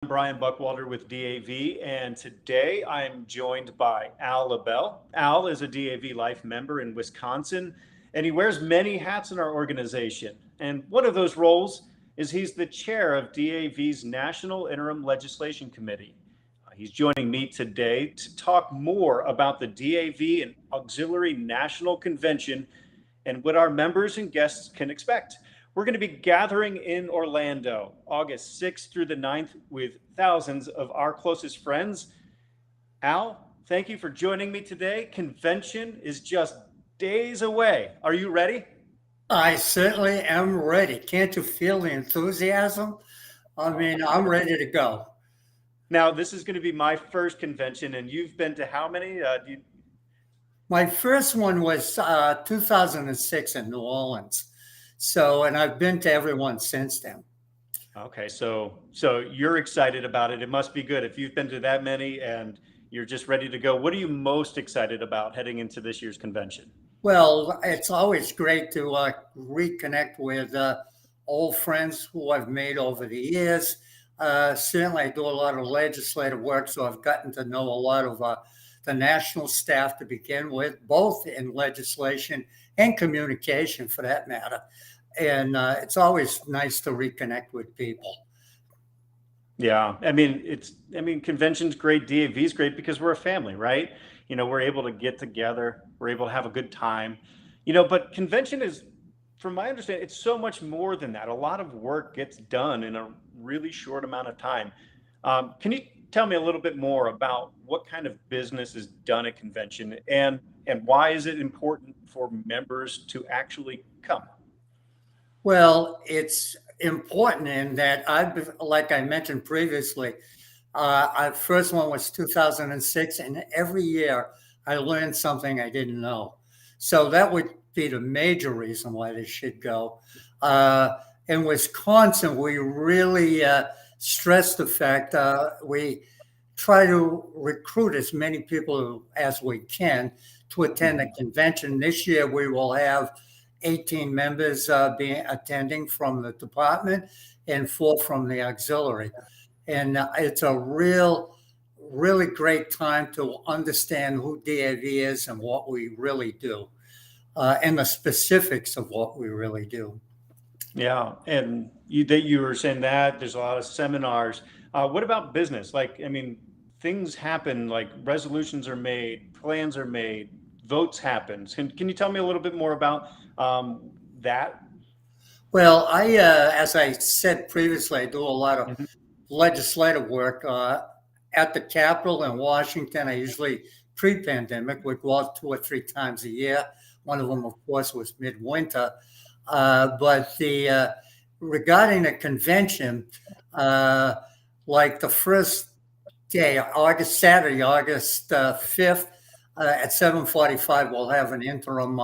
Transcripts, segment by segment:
Brian Buckwalter with DAV, and today I'm joined by Al Labelle. Al is a DAV Life member in Wisconsin, and he wears many hats in our organization. And one of those roles is he's the chair of DAV's National Interim Legislation Committee. He's joining me today to talk more about the DAV and Auxiliary National Convention and what our members and guests can expect. We're going to be gathering in Orlando August 6th through the 9th with thousands of our closest friends. Al, thank you for joining me today. Convention is just days away. Are you ready? I certainly am ready. Can't you feel the enthusiasm? I'm ready to go. Now, this is going to be my first convention, and you've been to how many? My first one was 2006 in New Orleans. And I've been to everyone since then. Okay, so you're excited about it. It must be good if you've been to that many and you're just ready to go. What are you most excited about heading into this year's convention? Well, it's always great to reconnect with old friends who I've made over the years. Certainly, I do a lot of legislative work, so I've gotten to know a lot of the national staff to begin with, both in legislation and communication for that matter. And it's always nice to reconnect with people. Yeah, convention's great, DAV's great because we're a family, right? We're able to get together, we're able to have a good time. But convention is, from my understanding, it's so much more than that. A lot of work gets done in a really short amount of time. Can you tell me a little bit more about what kind of business is done at convention and why is it important for members to actually come? Well, it's important in that like I mentioned previously, our first one was 2006, and every year I learned something I didn't know. So that would be the major reason why they should go. In Wisconsin, we really stress the fact we try to recruit as many people as we can to attend the convention. This year, we will have 18 members attending from the department and 4 from the auxiliary. And it's a really great time to understand who DAV is and what we really do, and the specifics of what we really do. Yeah, and you were saying that there's a lot of seminars. What about business? Things happen, like resolutions are made, plans are made, votes happen. Can you tell me a little bit more about that? Well, as I said previously, I do a lot of legislative work at the Capitol in Washington. I usually, pre-pandemic, would go out 2 or 3 times a year. One of them, of course, was midwinter. But regarding the convention, like the first day, Saturday, August 5th, at 7:45, we'll have an interim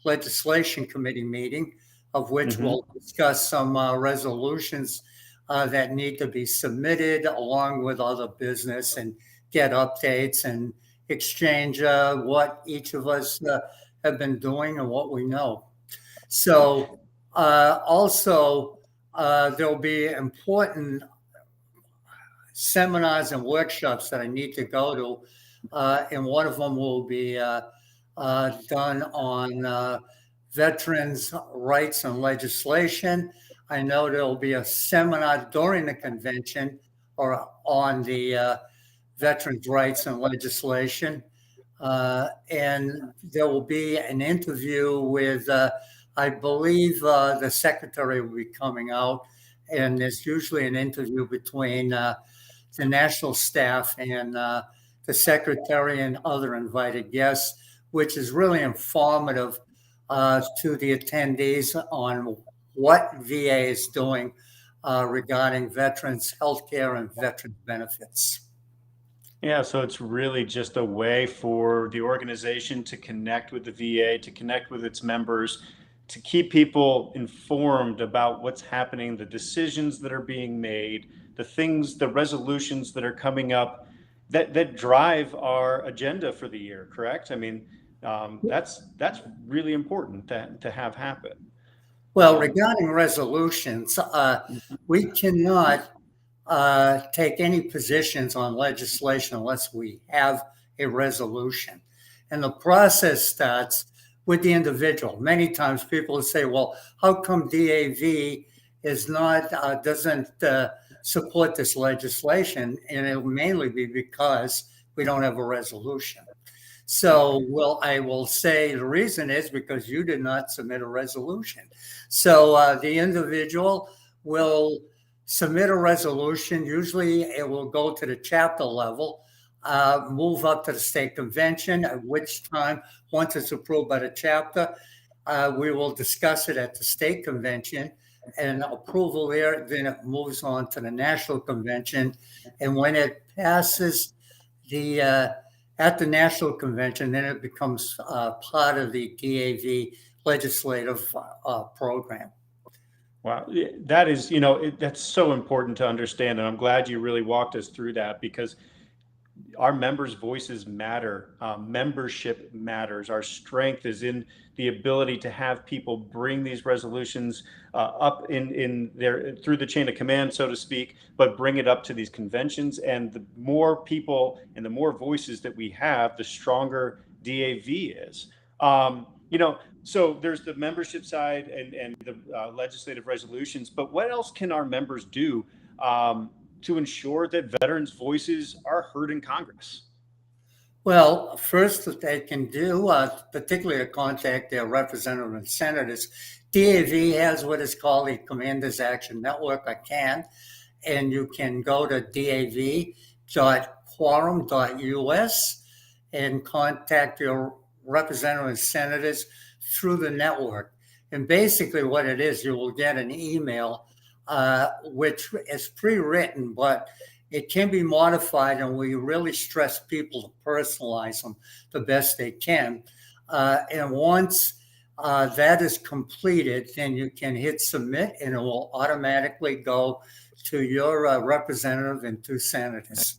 legislation committee meeting, of which we'll discuss some resolutions that need to be submitted along with other business and get updates and exchange what each of us have been doing and what we know. So also there'll be important seminars and workshops that I need to go to. And one of them will be done on veterans' rights and legislation. I know there'll be a seminar during the convention or on the veterans' rights and legislation. And there will be an interview with, I believe the secretary will be coming out. And there's usually an interview between the national staff and the secretary and other invited guests, which is really informative to the attendees on what VA is doing regarding veterans' healthcare and veteran benefits. Yeah, so it's really just a way for the organization to connect with the VA, to connect with its members, to keep people informed about what's happening, the decisions that are being made, the resolutions that are coming up that drive our agenda for the year, correct? That's really important to have happen. Well, regarding resolutions, we cannot take any positions on legislation unless we have a resolution. And the process starts with the individual. Many times people say, well, how come DAV is not, doesn't support this legislation? And it'll mainly be because we don't have a resolution. So, well, I will say the reason is because you did not submit a resolution. So the individual will submit a resolution. Usually it will go to the chapter level, move up to the state convention, at which time, once it's approved by the chapter, we will discuss it at the state convention, and approval there, then it moves on to the national convention. And when it passes at the national convention, then it becomes part of the DAV legislative program. Wow, that is, that's so important to understand. And I'm glad you really walked us through that, because our members' voices matter. Membership matters. Our strength is in the ability to have people bring these resolutions up in their through the chain of command, so to speak, but bring it up to these conventions. And the more people and the more voices that we have, the stronger DAV is. So there's the membership side and the legislative resolutions, but what else can our members do to ensure that veterans' voices are heard in Congress? Well, first, what they can do, particularly to contact their representatives and senators, DAV has what is called the Commanders Action Network, and you can go to dav.quorum.us and contact your representatives and senators through the network. And basically what it is, you will get an email which is pre-written, but it can be modified, and we really stress people to personalize them the best they can. And once that is completed, then you can hit submit, and it will automatically go to your representative and 2 senators.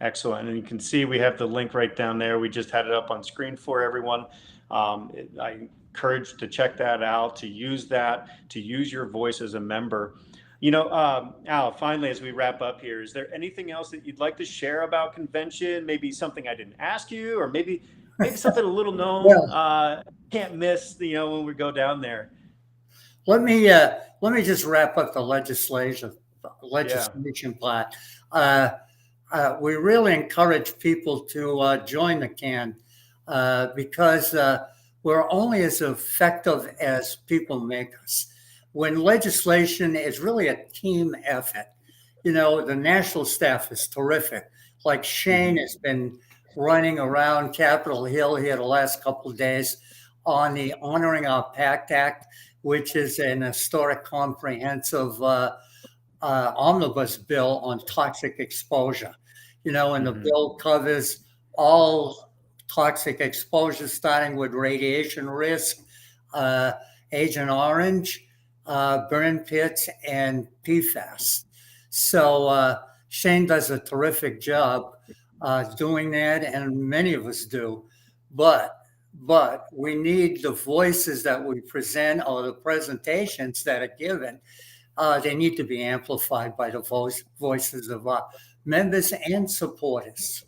Excellent. And you can see we have the link right down there. We just had it up on screen for everyone. I encourage to check that out, to use your voice as a member. Al, finally, as we wrap up here, is there anything else that you'd like to share about convention? Maybe something I didn't ask you, or maybe something a little known, can't miss, when we go down there. Let me just wrap up the legislation part. We really encourage people to join the CAN because we're only as effective as people make us. When legislation is really a team effort, the national staff is terrific. Like Shane has been running around Capitol Hill here the last couple of days on the Honoring Our Pact Act, which is an historic comprehensive omnibus bill on toxic exposure. And the bill covers all toxic exposure, starting with radiation risk, Agent Orange, burn pits, and PFAS. So Shane does a terrific job doing that, and many of us do. But we need the voices that we present, or the presentations that are given. They need to be amplified by the voices of our members and supporters.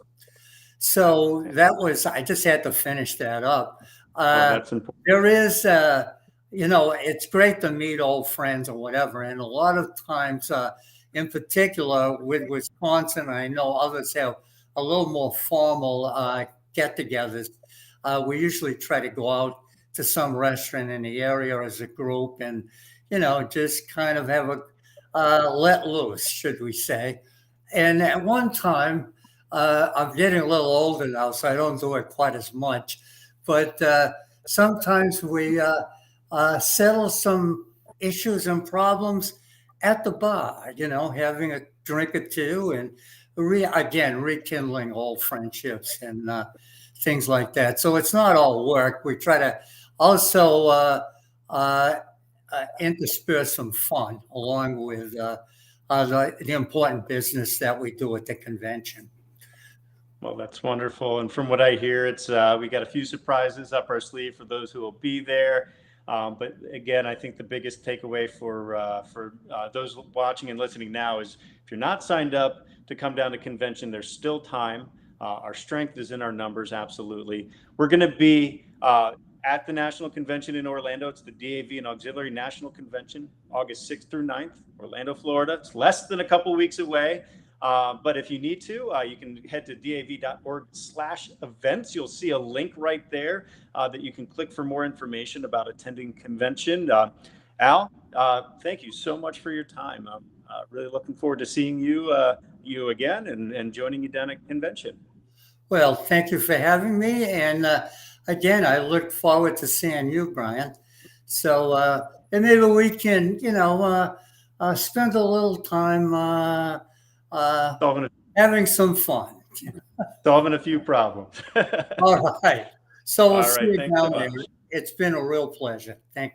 So I just had to finish that up. That's important. There is, it's great to meet old friends or whatever. And a lot of times, in particular with Wisconsin, I know others have a little more formal get-togethers. We usually try to go out to some restaurant in the area as a group and, just kind of have a let loose, should we say. And at one time, I'm getting a little older now, so I don't do it quite as much. But sometimes we settle some issues and problems at the bar, having a drink or two and rekindling old friendships and things like that. So it's not all work. We try to also intersperse some fun along with the important business that we do at the convention. Well, that's wonderful. And from what I hear, it's we got a few surprises up our sleeve for those who will be there. But again, I think the biggest takeaway for those watching and listening now is if you're not signed up to come down to convention, there's still time. Our strength is in our numbers, absolutely. We're going to be at the National Convention in Orlando. It's the DAV and Auxiliary National Convention, August 6th through 9th, Orlando, Florida. It's less than a couple weeks away. But if you need to, you can head to dav.org/events. You'll see a link right there that you can click for more information about attending convention. Al, thank you so much for your time. I'm really looking forward to seeing you again and joining you down at convention. Well, thank you for having me. And again, I look forward to seeing you, Brian. So, and maybe we can, spend a little time having some fun. Solving a few problems. All right. So we'll All see right. you Thanks so down there. much. It's been a real pleasure. Thank you.